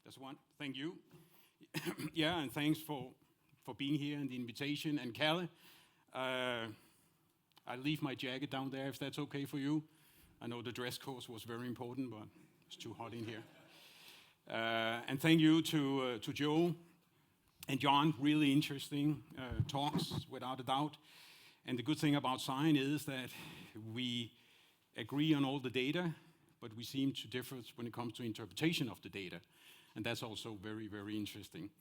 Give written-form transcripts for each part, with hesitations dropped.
That's one. Thank you. Yeah, and thanks for being here and the invitation. And Kalle, I'll leave my jacket down there if that's okay for you. I know the dress code was very important, but it's too hot in here. And thank you to Joe and John. Really interesting talks, without a doubt. And the good thing about science is that we agree on all the data, but we seem to differ when it comes to interpretation of the data. And that's also very, very interesting.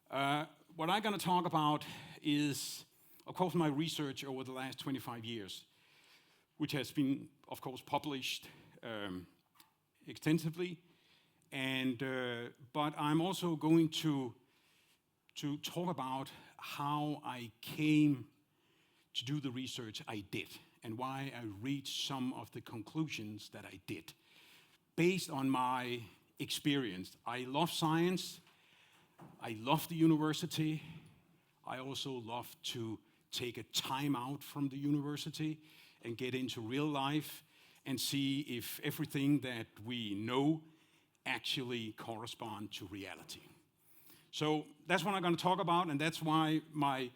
What I'm going to talk about is, of course, my research over the last 25 years, which has been, of course, published extensively. But I'm also going to talk about how I came to do the research I did and why I reached some of the conclusions that I did based on my experience. I love science. I love the university. I also love to take a time out from the university and get into real life and see if everything that we know actually correspond to reality. So that's what I'm going to talk about, and that's why my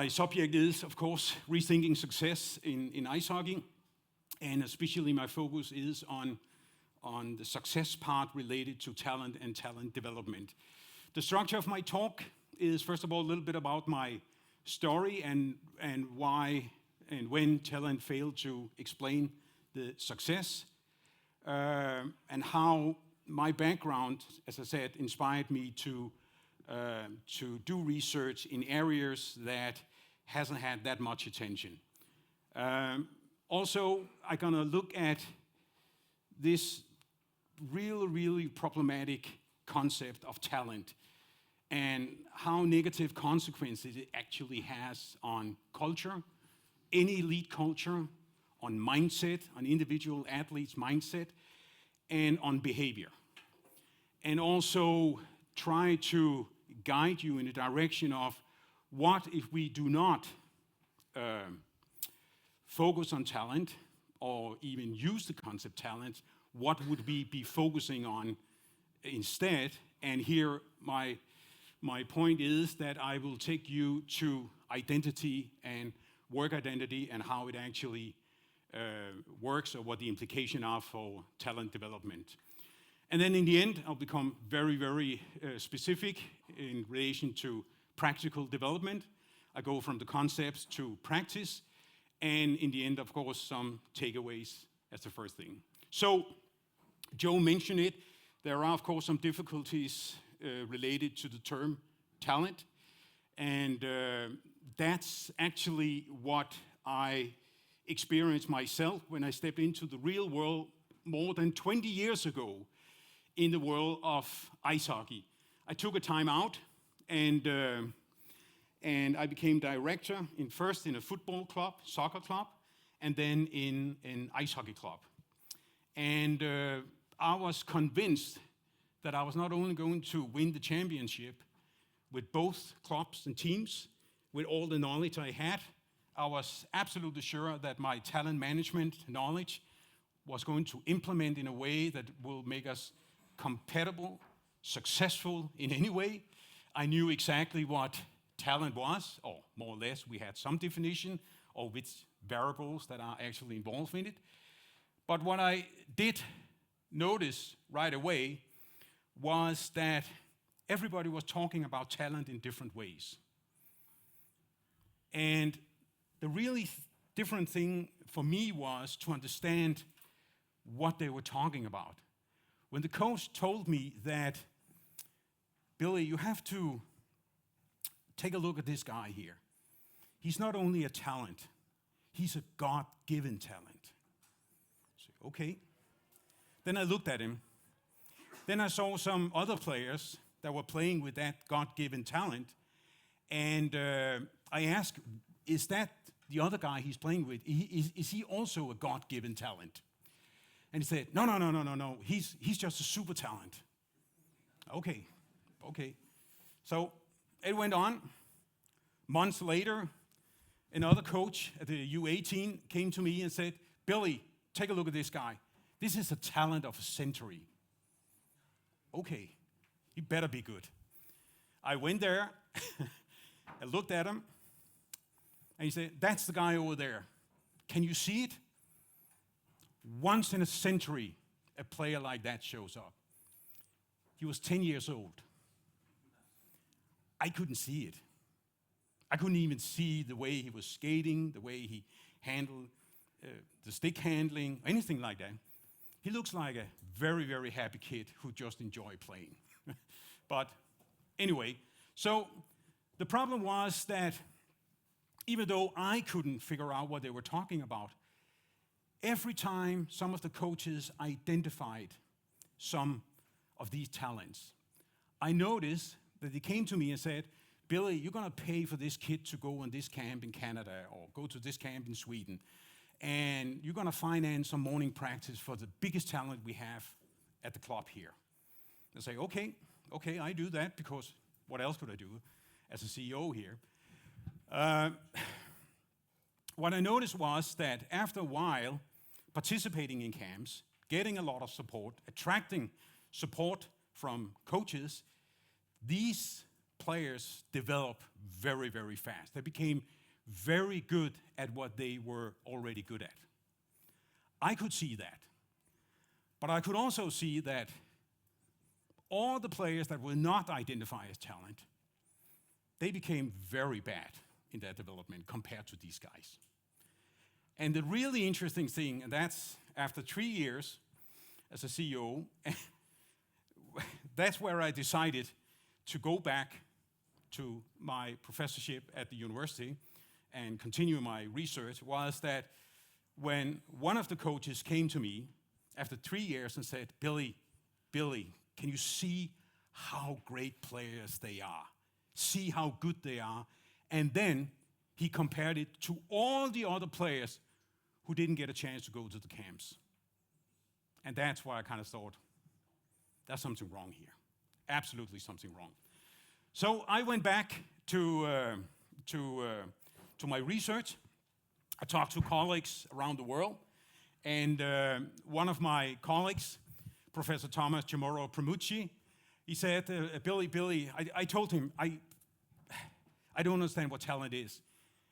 subject is, of course, rethinking success in ice hockey, and especially my focus is on the success part related to talent and talent development. The structure of my talk is, first of all, a little bit about my story and why and when talent failed to explain the success, and how my background, as I said, inspired me to do research in areas that hasn't had that much attention. Also, I'm going to look at this really problematic concept of talent and how negative consequences it actually has on culture, any elite culture, on mindset, on individual athletes' mindset, and on behavior. And also try to guide you in the direction of what if we do not focus on talent or even use the concept talent, what would we be focusing on instead? And here my point is that I will take you to identity and work identity and how it actually works, or what the implications are for talent development. And then in the end, I'll become very specific in relation to practical development. I go from the concepts to practice, and in the end, of course, some takeaways as the first thing. So, Joe mentioned it. There are, of course, some difficulties related to the term talent, and that's actually what I experienced myself when I stepped into the real world more than 20 years ago in the world of ice hockey. I took a time out, and I became director first in a football club, soccer club, and then in an ice hockey club. And I was convinced that I was not only going to win the championship with both clubs and teams, with all the knowledge I had. I was absolutely sure that my talent management knowledge was going to implement in a way that will make us compatible, successful in any way. I knew exactly what talent was, or more or less we had some definition of which variables that are actually involved in it. But what I did notice right away was that everybody was talking about talent in different ways. And the really different thing for me was to understand what they were talking about. When the coach told me that, Billy, you have to take a look at this guy here. He's not only a talent, he's a God-given talent. I said, okay. Then I looked at him. Then I saw some other players that were playing with that God-given talent. And I asked, is that the other guy he's playing with, is he also a God-given talent? And he said, no, he's just a super talent. Okay. So it went on. Months later, another coach at the U18 came to me and said, Billy, take a look at this guy. This is a talent of a century. okay, he better be good. I went there, I looked at him, and he said, that's the guy over there. Can you see it? Once in a century, a player like that shows up. He was 10 years old. I couldn't see it. I couldn't even see the way he was skating, the way he handled the stick handling, anything like that. He looks like a very, very happy kid who just enjoyed playing. But anyway, so the problem was that even though I couldn't figure out what they were talking about, every time some of the coaches identified some of these talents, I noticed that they came to me and said, Billy, you're going to pay for this kid to go on this camp in Canada or go to this camp in Sweden, and you're going to finance some morning practice for the biggest talent we have at the club here. They say, okay, I do that because what else could I do as a CEO here? What I noticed was that after a while, participating in camps, getting a lot of support, attracting support from coaches, these players develop very, very fast. They became very good at what they were already good at. I could see that. But I could also see that all the players that were not identified as talent, they became very bad in their development compared to these guys. And the really interesting thing, and that's after 3 years as a CEO, that's where I decided to go back to my professorship at the university and continue my research, was that when one of the coaches came to me after 3 years and said, Billy, can you see how great players they are? See how good they are? And then he compared it to all the other players who didn't get a chance to go to the camps. And that's why I kind of thought, there's something wrong here. Absolutely something wrong. So I went back to my research. I talked to colleagues around the world, and one of my colleagues, Professor Thomas Chamorro Premucci, he said, Billy, I told him, I don't understand what talent is.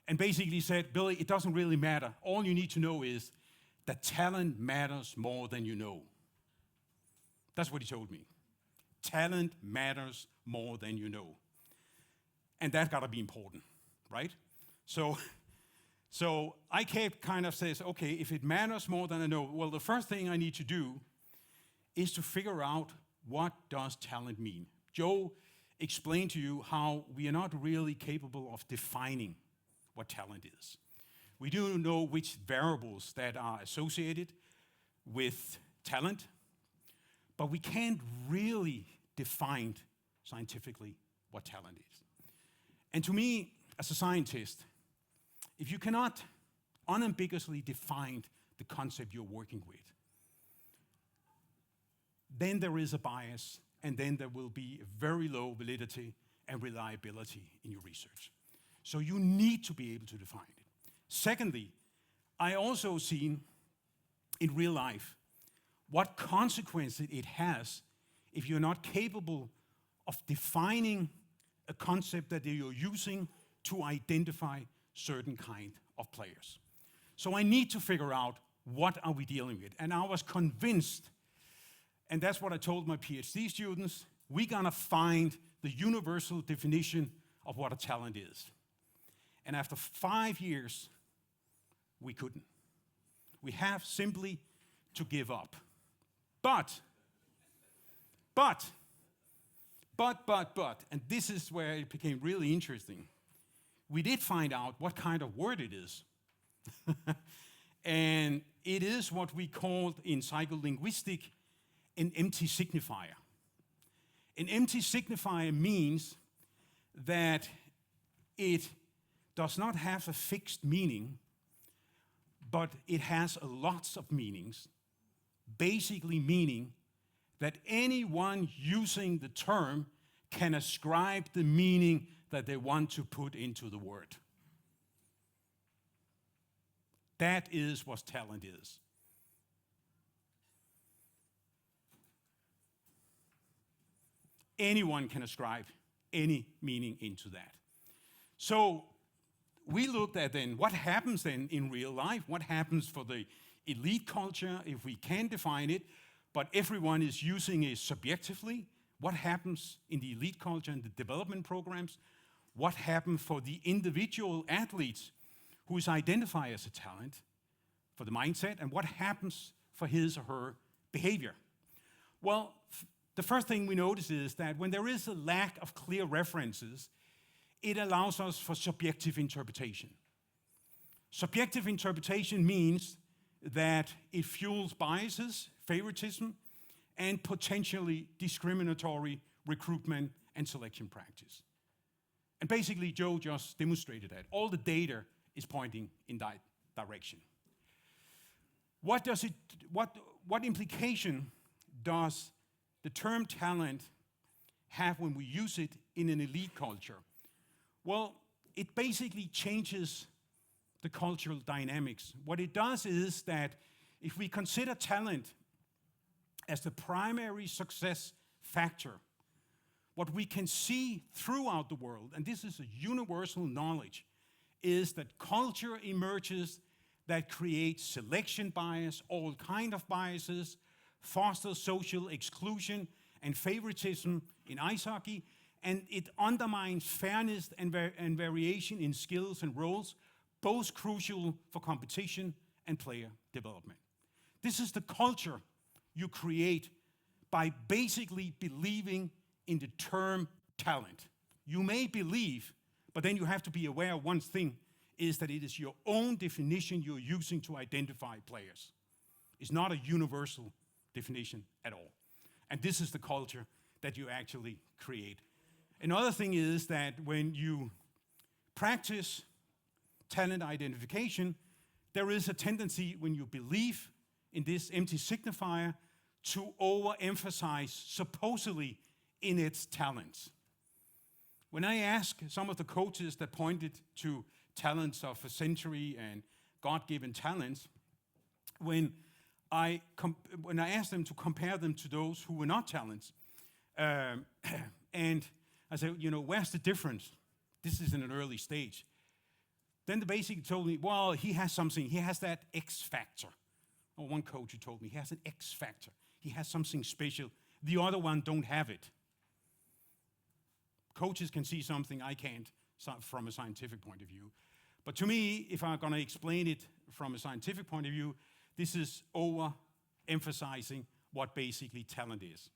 And basically he said, Billy, it doesn't really matter. All you need to know is that talent matters more than you know. That's what he told me. Talent matters more than you know. And that got to be important, right? So I kept kind of says, okay, if it matters more than I know, well, the first thing I need to do is to figure out what does talent mean. Joe explained to you how we are not really capable of defining what talent is. We do know which variables that are associated with talent, but we can't really define scientifically what talent is. And to me, as a scientist, if you cannot unambiguously define the concept you're working with, then there is a bias, and then there will be very low validity and reliability in your research. So you need to be able to define it. Secondly, I also seen in real life what consequences it has if you're not capable of defining a concept that you're using to identify certain kind of players. So I need to figure out what are we dealing with. And I was convinced, and that's what I told my PhD students, we're gonna find the universal definition of what a talent is. And after 5 years, we couldn't. We have simply to give up. But, and this is where it became really interesting. We did find out what kind of word it is. And it is what we called in psycholinguistics an empty signifier. An empty signifier means that it does not have a fixed meaning, but it has lots of meanings, basically meaning that anyone using the term can ascribe the meaning that they want to put into the word. That is what talent is. anyone can ascribe any meaning into that. So we looked at then what happens then in real life, what happens for the elite culture if we can define it, but everyone is using it subjectively. What happens in the elite culture and the development programs? What happens for the individual athletes who is identified as a talent, for the mindset, and what happens for his or her behavior? Well, the first thing we notice is that when there is a lack of clear references, it allows us for subjective interpretation. Subjective interpretation means that it fuels biases, favoritism, and potentially discriminatory recruitment and selection practice. And basically, Joe just demonstrated that. All the data is pointing in that direction. What implication does the term talent have when we use it in an elite culture? Well, it basically changes the cultural dynamics. What it does is that if we consider talent as the primary success factor, what we can see throughout the world, and this is a universal knowledge, is that culture emerges that creates selection bias, all kind of biases, fosters social exclusion and favoritism in ice hockey, and it undermines fairness and variation in skills and roles, both crucial for competition and player development. This is the culture you create by basically believing in the term talent. You may believe, but then you have to be aware of one thing, is that it is your own definition you're using to identify players. It's not a universal definition at all. And this is the culture that you actually create. Another thing is that when you practice talent identification, there is a tendency when you believe in this empty signifier to overemphasize supposedly in its talents. When I ask some of the coaches that pointed to talents of a century and God-given talents, when I asked them to compare them to those who were not talents, and I said, where's the difference? This is in an early stage. Then they basically told me, well, he has something, he has that X factor. Or one coach who told me, he has an X factor. He has something special. The other one don't have it. Coaches can see something I can't from a scientific point of view. But to me, if I'm going to explain it from a scientific point of view, this is overemphasizing what basically talent is.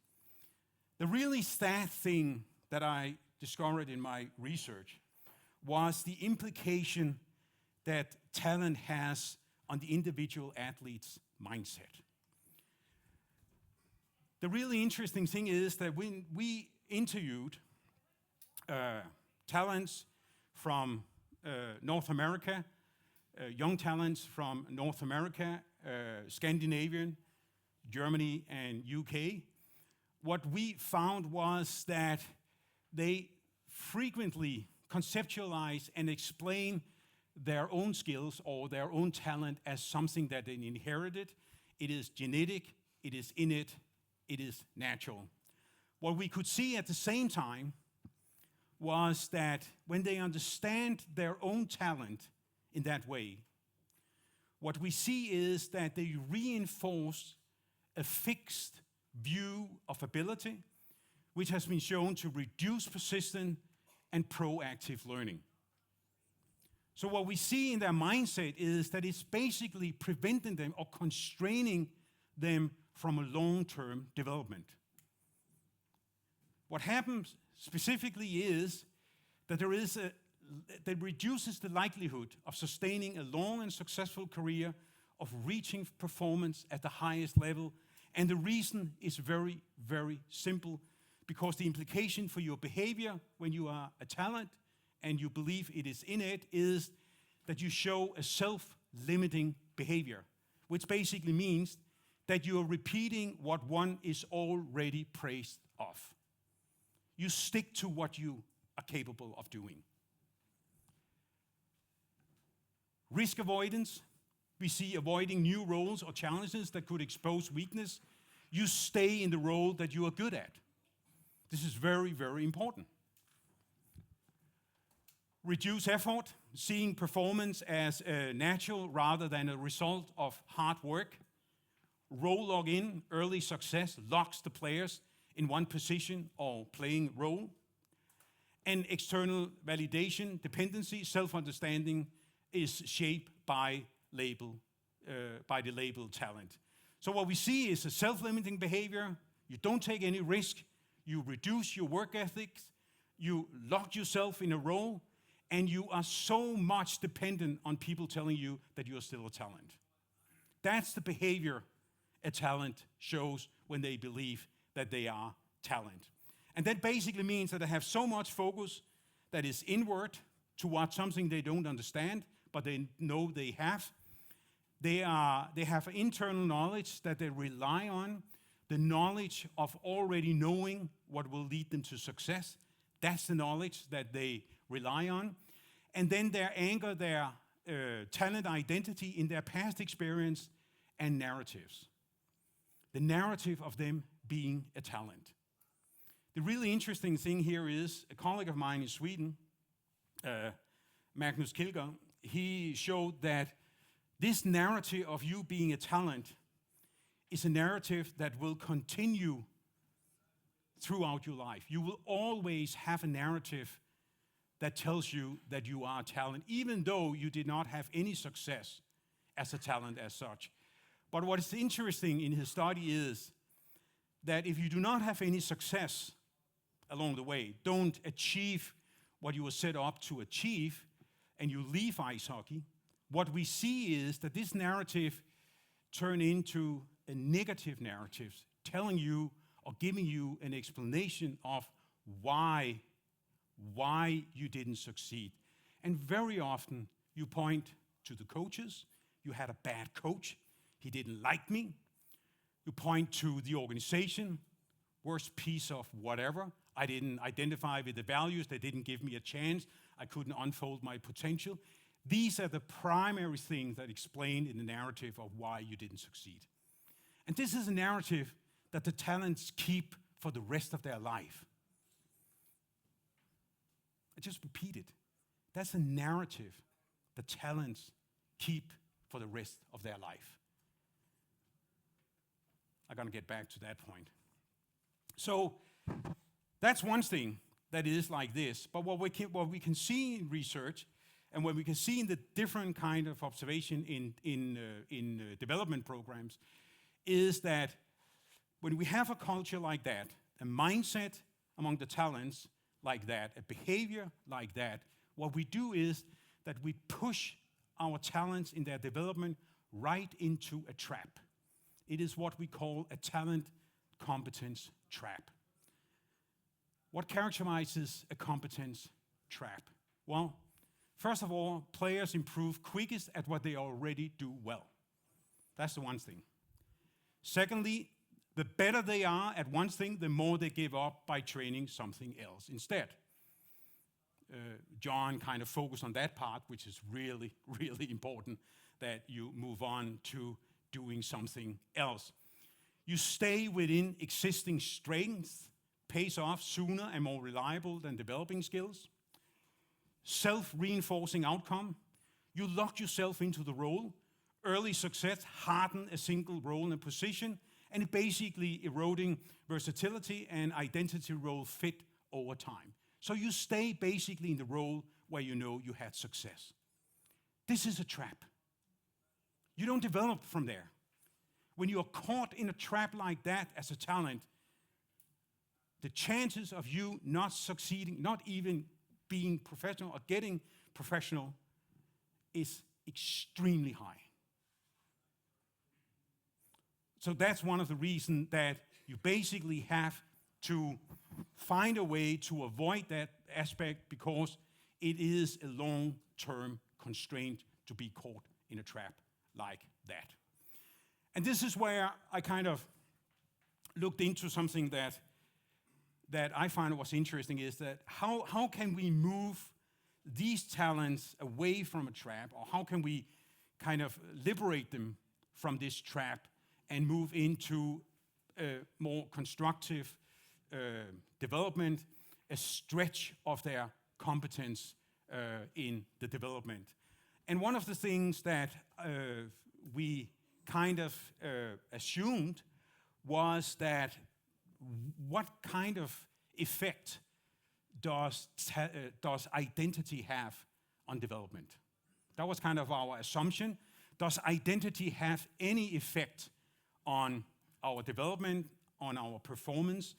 The really sad thing that I discovered in my research was the implication that talent has on the individual athlete's mindset. The really interesting thing is that when we interviewed talents from North America, young talents from North America, Scandinavian, Germany, and UK, what we found was that they frequently conceptualize and explain their own skills or their own talent as something that they inherited. It is genetic, it is innate, it is natural. What we could see at the same time was that when they understand their own talent in that way, what we see is that they reinforce a fixed view of ability, which has been shown to reduce persistent and proactive learning. So what we see in their mindset is that it's basically preventing them or constraining them from a long-term development. What happens specifically is that that reduces the likelihood of sustaining a long and successful career, of reaching performance at the highest level. And the reason is very, very simple, because the implication for your behavior when you are a talent and you believe it is innate is that you show a self-limiting behavior, which basically means that you are repeating what one is already praised of. You stick to what you are capable of doing. Risk avoidance. We see avoiding new roles or challenges that could expose weakness. You stay in the role that you are good at. This is very, very important. Reduce effort, seeing performance as natural rather than a result of hard work. Role lock in, early success locks the players in one position or playing role. And external validation, dependency, self-understanding is shaped by the label talent. So what we see is a self-limiting behavior. You don't take any risk. You reduce your work ethics. You lock yourself in a role. And you are so much dependent on people telling you that you're still a talent. That's the behavior a talent shows when they believe that they are talent. And that basically means that they have so much focus that is inward towards something they don't understand, but they know they have. They have internal knowledge that they rely on, the knowledge of already knowing what will lead them to success. That's the knowledge that they rely on. And then they anchor their talent identity in their past experience and narratives. The narrative of them being a talent. The really interesting thing here is a colleague of mine in Sweden, Magnus Kilger, he showed that this narrative of you being a talent is a narrative that will continue throughout your life. You will always have a narrative that tells you that you are a talent, even though you did not have any success as a talent as such. But what is interesting in his study is that if you do not have any success along the way, don't achieve what you were set up to achieve, and you leave ice hockey, what we see is that this narrative turn into a negative narrative, telling you or giving you an explanation of why you didn't succeed. And very often you point to the coaches. You had a bad coach. He didn't like me. You point to the organization. Worst piece of whatever. I didn't identify with the values. They didn't give me a chance. I couldn't unfold my potential. These are the primary things that explain in the narrative of why you didn't succeed. And this is a narrative that the talents keep for the rest of their life. I just repeat it. That's a narrative the talents keep for the rest of their life. I'm going to get back to that point. So that's one thing that is like this. But what we can see in research, and what we can see in the different kind of observation in development programs, is that when we have a culture like that, a mindset among the talents like that, a behavior like that, what we do is that we push our talents in their development right into a trap. It is what we call a talent competence trap. What characterizes a competence trap? Well, first of all, players improve quickest at what they already do well. That's the one thing. Secondly, the better they are at one thing, the more they give up by training something else instead. John kind of focused on that part, which is really, really important, that you move on to doing something else. You stay within existing strengths, pays off sooner and more reliable than developing skills. Self-reinforcing outcome. You lock yourself into the role. Early success harden a single role and position, and it basically eroding versatility and identity role fit over time. So you stay basically in the role where you know you had success. This is a trap. You don't develop from there. When you are caught in a trap like that as a talent, the chances of you not succeeding, not even being professional or getting professional, is extremely high. So that's one of the reasons that you basically have to find a way to avoid that aspect, because it is a long-term constraint to be caught in a trap like that. And this is where I kind of looked into something that I find was interesting, is that how can we move these talents away from a trap, or how can we kind of liberate them from this trap and move into a more constructive development, a stretch of their competence in the development. And one of the things that we kind of assumed was that what kind of effect does identity have on development? That was kind of our assumption. Does identity have any effect on our development, on our performance,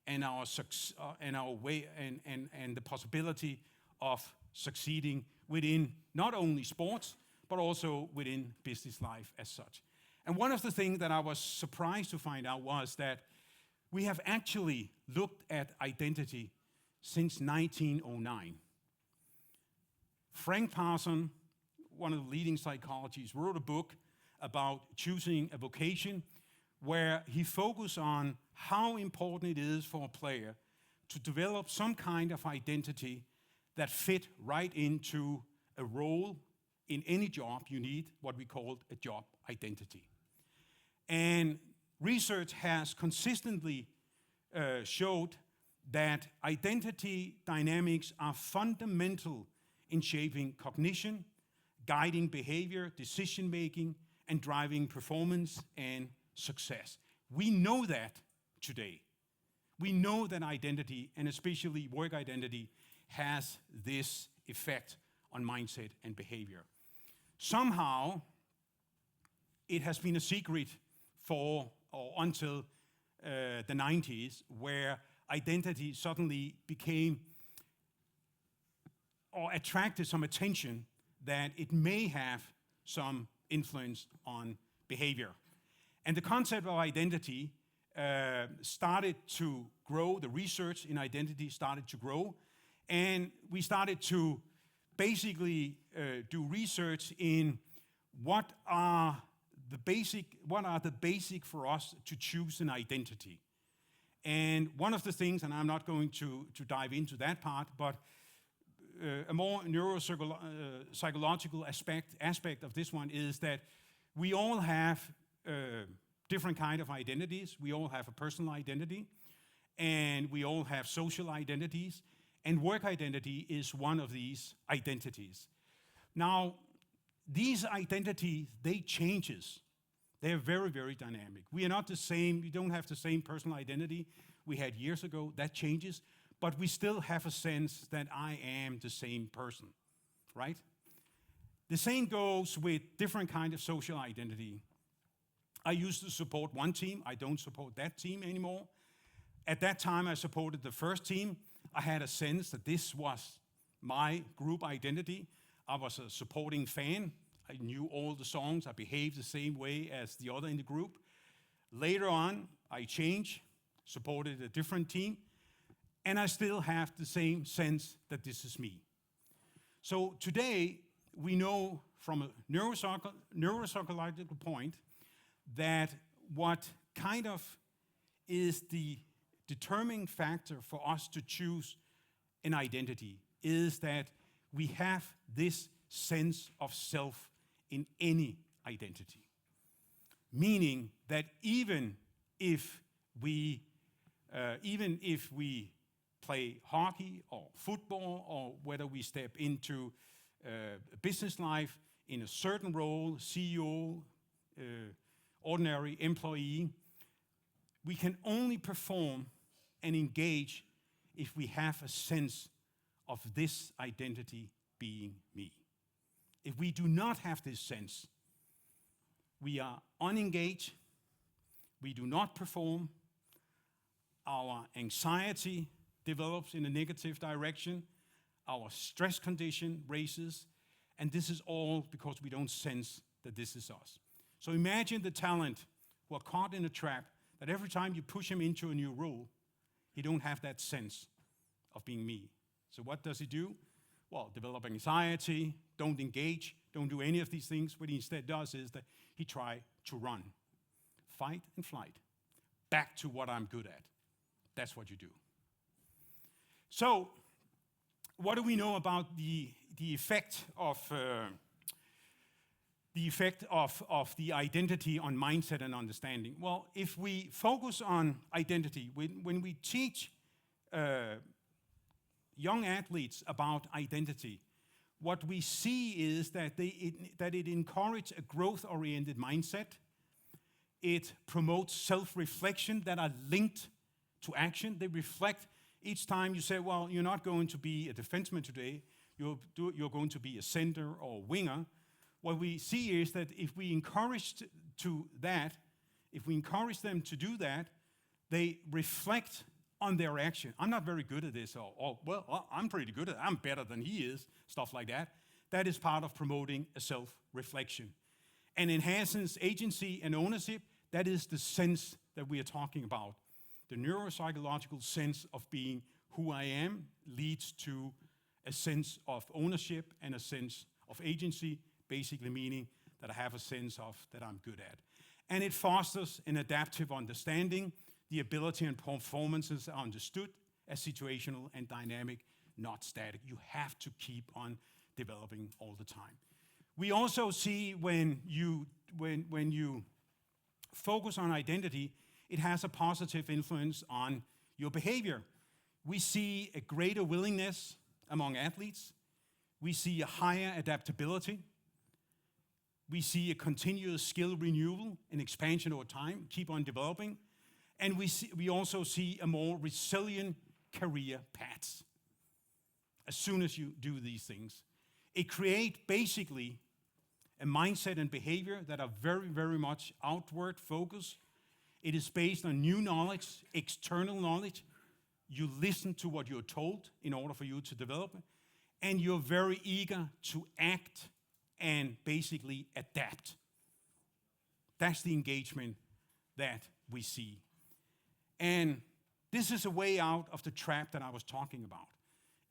and our way and the possibility of succeeding within not only sports but also within business life as such? And one of the things that I was surprised to find out was that we have actually looked at identity since 1909. Frank Parson, one of the leading psychologists, wrote a book about choosing a vocation where he focused on how important it is for a player to develop some kind of identity that fit right into a role in any job. You need what we call a job identity. And research has consistently showed that identity dynamics are fundamental in shaping cognition, guiding behavior, decision-making, and driving performance and success. We know that today. We know that identity, and especially work identity, has this effect on mindset and behavior. Somehow, it has been a secret for or until the 90s, where identity suddenly became or attracted some attention that it may have some influence on behavior. And the concept of identity started to grow. The research in identity started to grow. And we started to basically do research in what are the basic for us to choose an identity. And one of the things, and I'm not going to dive into that part, but a more neuropsychological aspect of this one is that we all have different kind of identities. We all have a personal identity, and we all have social identities, and work identity is one of these identities. Now, these identities, they changes. They are very, very dynamic. We are not the same. We don't have the same personal identity we had years ago. That changes. But we still have a sense that I am the same person, right? The same goes with different kind of social identity. I used to support one team. I don't support that team anymore. At that time, I supported the first team. I had a sense that this was my group identity. I was a supporting fan. I knew all the songs. I behaved the same way as the other in the group. Later on, I changed, supported a different team, and I still have the same sense that this is me. So today, we know from a neuropsychological point that what kind of is the determining factor for us to choose an identity is that we have this sense of self in any identity. Meaning that even if we play hockey or football, or whether we step into business life in a certain role, CEO, ordinary employee, we can only perform and engage if we have a sense of this identity being me. If we do not have this sense, we are unengaged, we do not perform, our anxiety develops in a negative direction, our stress condition raises, and this is all because we don't sense that this is us. So imagine the talent who are caught in a trap that every time you push him into a new role, he don't have that sense of being me. So what does he do? Well, develop anxiety, don't engage, don't do any of these things. What he instead does is that he tries to run. Fight and flight. Back to what I'm good at. That's what you do. So, what do we know about the effect of the effect of the identity on mindset and understanding. Well, if we focus on identity, when we teach young athletes about identity, what we see is that it encourages a growth-oriented mindset. It promotes self-reflection that are linked to action. They reflect each time you say, well, you're not going to be a defenseman today, you're going to be a center or a winger. What we see is that if we encourage them to do that, they reflect on their action. I'm not very good at this, well, I'm pretty good at it. I'm better than he is, stuff like that. That is part of promoting a self-reflection. And enhances agency and ownership. That is the sense that we are talking about. The neuropsychological sense of being who I am leads to a sense of ownership and a sense of agency, basically meaning that I have a sense of that I'm good at. And it fosters an adaptive understanding. The ability and performances are understood as situational and dynamic, not static. You have to keep on developing all the time. We also see when you focus on identity, it has a positive influence on your behavior. We see a greater willingness among athletes. We see a higher adaptability. We see a continuous skill renewal and expansion over time, keep on developing. And we also see a more resilient career path as soon as you do these things. It creates basically a mindset and behavior that are very, very much outward focused. It is based on new knowledge, external knowledge. You listen to what you're told in order for you to develop it. And you're very eager to act and basically adapt. That's the engagement that we see. And this is a way out of the trap that I was talking about.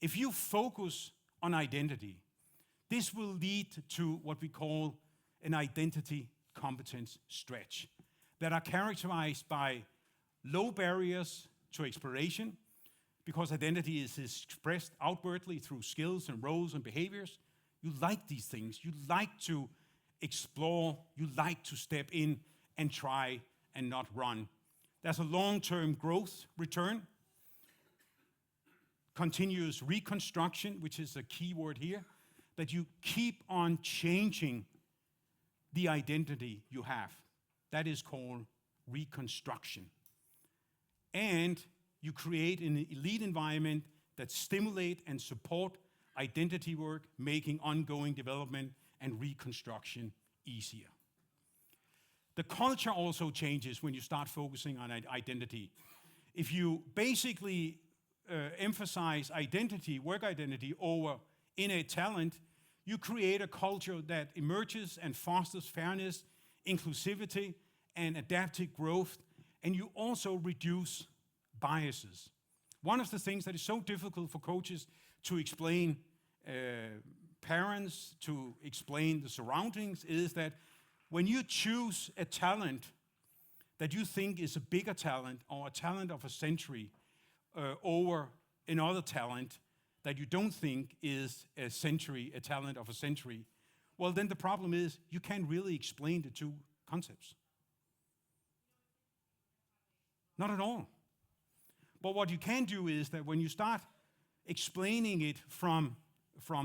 If you focus on identity, this will lead to what we call an identity competence stretch that are characterized by low barriers to exploration, because identity is expressed outwardly through skills and roles and behaviors. You like these things. You like to explore. You like to step in and try and not run. There's a long-term growth return, continuous reconstruction, which is a key word here, that you keep on changing the identity you have. That is called reconstruction. And you create an elite environment that stimulate and support identity work, making ongoing development and reconstruction easier. The culture also changes when you start focusing on identity. If you basically emphasize identity, work identity, over innate talent, you create a culture that emerges and fosters fairness, inclusivity, and adaptive growth, and you also reduce biases. One of the things that is so difficult for coaches to explain parents, to explain the surroundings, is that when you choose a talent that you think is a bigger talent or a talent of a century over another talent that you don't think is a talent of a century, well, then the problem is you can't really explain the two concepts. Not at all. But what you can do is that when you start explaining it from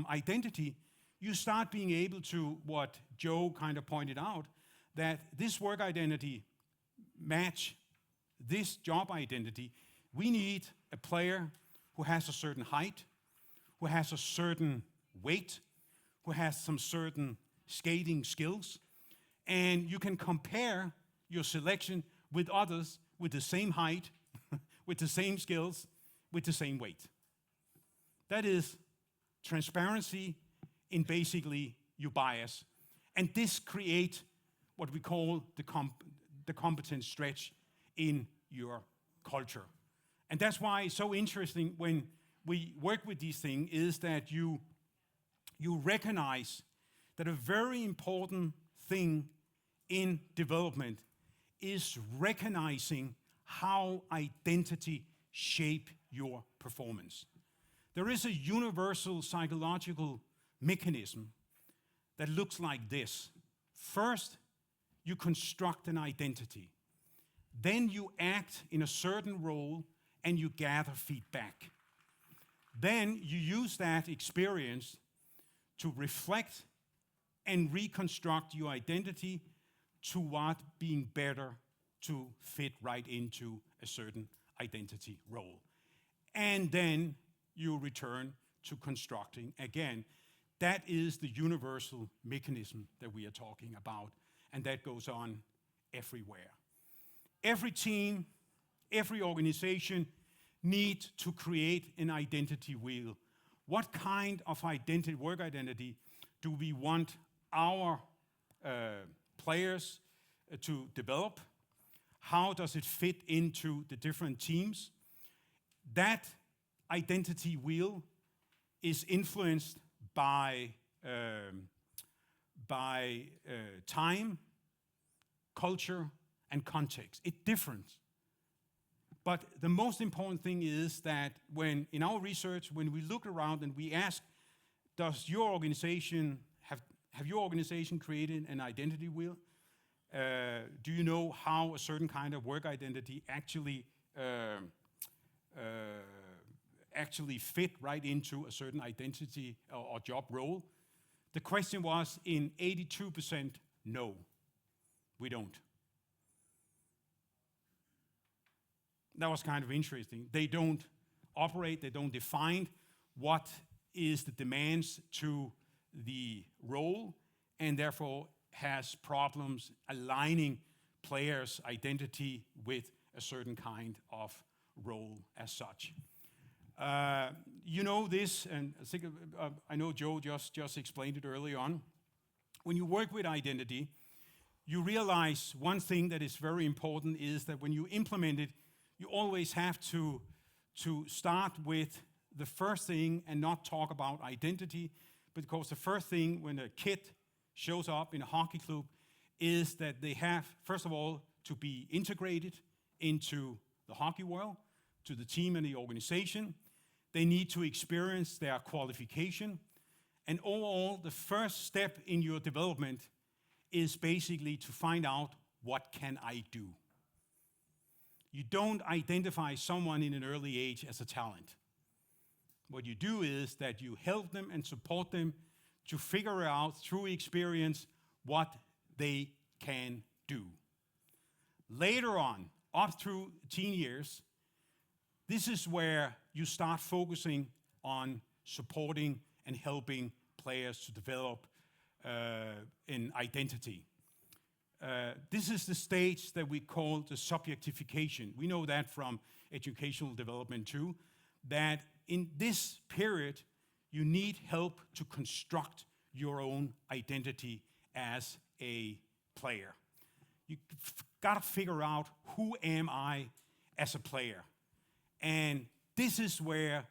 identity, you start being able to, what Joe kind of pointed out, that this work identity match this job identity. We need a player who has a certain height, who has a certain weight, who has some certain skating skills, and you can compare your selection with others with the same height, with the same skills, with the same weight. That is transparency in basically your bias. And this creates what we call the competence stretch in your culture. And that's why it's so interesting when we work with these things, is that you recognize that a very important thing in development is recognizing how identity shape your performance. There is a universal psychological mechanism that looks like this. First, you construct an identity. Then you act in a certain role and you gather feedback. Then you use that experience to reflect and reconstruct your identity toward being better to fit right into a certain identity role. And then you return to constructing again. That is the universal mechanism that we are talking about, and that goes on everywhere. Every team, every organization needs to create an identity wheel. What kind of identity, work identity, do we want our players to develop? How does it fit into the different teams? That identity wheel is influenced by time, culture, and context. It's different. But the most important thing is that when, in our research, when we look around and we ask, does your organization, have your organization created an identity wheel? Do you know how a certain kind of work identity actually fit right into a certain identity or job role? The question was in 82%, no, we don't. That was kind of interesting. They don't operate, they don't define what is the demands to the role, and therefore has problems aligning players' identity with a certain kind of role as such. You know this, and I know Joe just explained it early on. When you work with identity, you realize one thing that is very important is that when you implement it, you always have to start with the first thing and not talk about identity, because the first thing when a kid shows up in a hockey club is that they have, first of all, to be integrated into the hockey world, to the team and the organization. They need to experience their qualification. And overall, the first step in your development is basically to find out, what can I do? You don't identify someone in an early age as a talent. What you do is that you help them and support them to figure out through experience what they can do. Later on, up through teen years, this is where you start focusing on supporting and helping players to develop an identity. This is the stage that we call the subjectification. We know that from educational development too, that in this period, you need help to construct your own identity as a player. You gotta figure out, who am I as a player? And this is where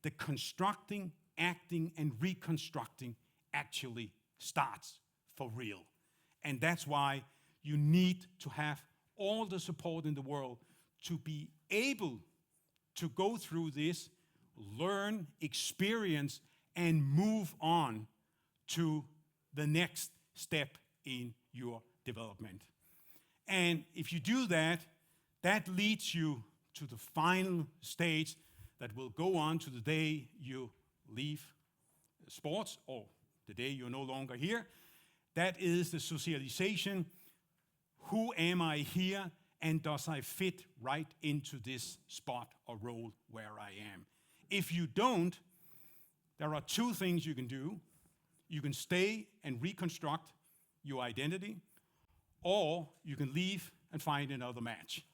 the constructing, acting, and reconstructing actually starts for real. And that's why you need to have all the support in the world to be able to go through this, learn, experience, and move on to the next step in your development. And if you do that, that leads you to the final stage that will go on to the day you leave sports or the day you're no longer here. That is the socialization. Who am I here, and does I fit right into this spot or role where I am? If you don't, there are two things you can do. You can stay and reconstruct your identity, or you can leave and find another match,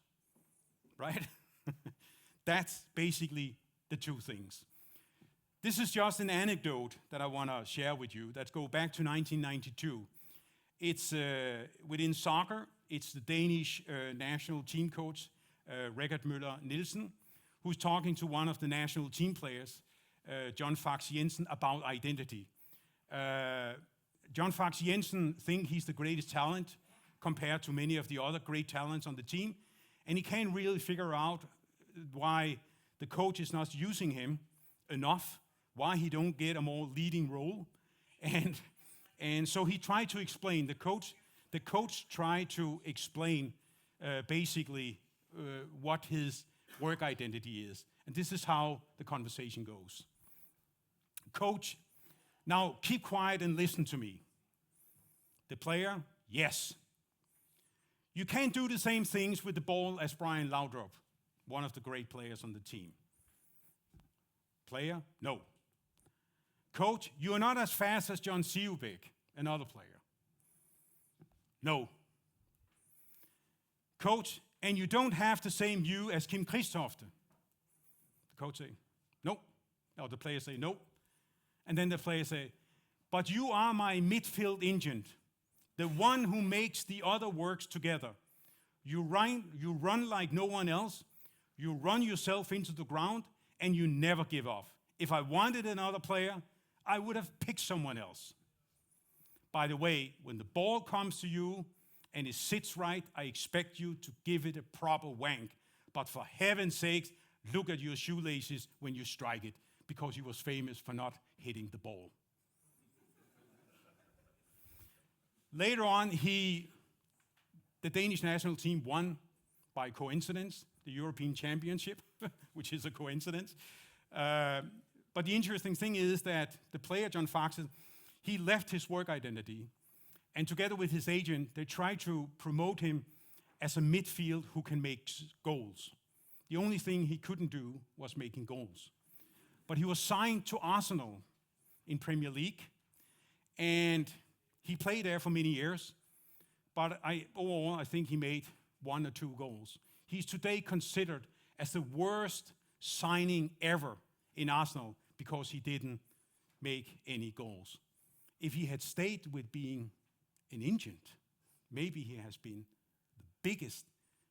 right? That's basically the two things. This is just an anecdote that I want to share with you that goes back to 1992. It's within soccer. It's the Danish national team coach, Richard Møller Nielsen, who's talking to one of the national team players, John Fax Jensen, about identity. John Fax Jensen thinks he's the greatest talent compared to many of the other great talents on the team, and he can't really figure out why the coach is not using him enough, why he don't get a more leading role. And so he tried to explain, the coach tried to explain basically what his work identity is. And this is how the conversation goes. Coach, now keep quiet and listen to me. The player, yes. You can't do the same things with the ball as Brian Laudrup, one of the great players on the team. Player, no. Coach, you are not as fast as John Sivebæk, another player. No. Coach, and you don't have the same view as Kim Christofte. The coach say, no. Or the player say, no. And then the player say, but you are my midfield engine, the one who makes the other works together. You run like no one else. You run yourself into the ground, and you never give up. If I wanted another player, I would have picked someone else. By the way, when the ball comes to you and it sits right, I expect you to give it a proper wank. But for heaven's sakes, look at your shoelaces when you strike it, because he was famous for not hitting the ball. Later on, the Danish national team won, by coincidence, the European Championship, which is a coincidence. But the interesting thing is that the player, John Faxe, he left his work identity, and together with his agent, they tried to promote him as a midfield who can make goals. The only thing he couldn't do was making goals. But he was signed to Arsenal in Premier League, and he played there for many years, but overall, I think he made 1 or 2 goals. He's today considered as the worst signing ever in Arsenal because he didn't make any goals. If he had stayed with being an agent, maybe he has been the biggest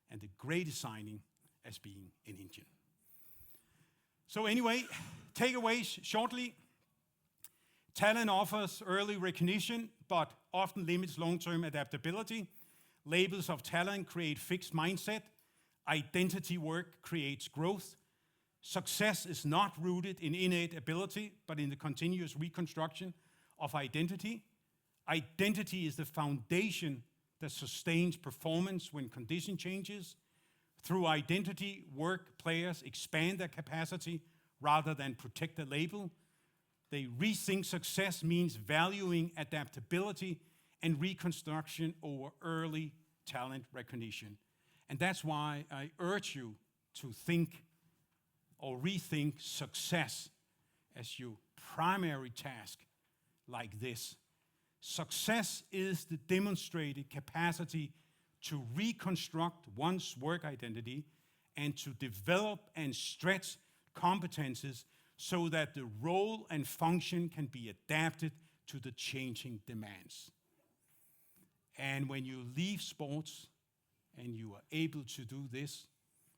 and the greatest signing as being an agent. So anyway, takeaways shortly. Talent offers early recognition, but often limits long-term adaptability. Labels of talent create fixed mindset. Identity work creates growth. Success is not rooted in innate ability, but in the continuous reconstruction of identity. Identity is the foundation that sustains performance when condition changes. Through identity work, players expand their capacity rather than protect the label. They rethink success means valuing adaptability and reconstruction over early talent recognition. And that's why I urge you to think or rethink success as your primary task like this. Success is the demonstrated capacity to reconstruct one's work identity and to develop and stretch competences so that the role and function can be adapted to the changing demands. And when you leave sports and you are able to do this,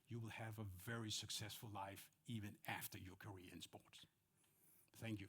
you will have a very successful life even after your career in sports. Thank you.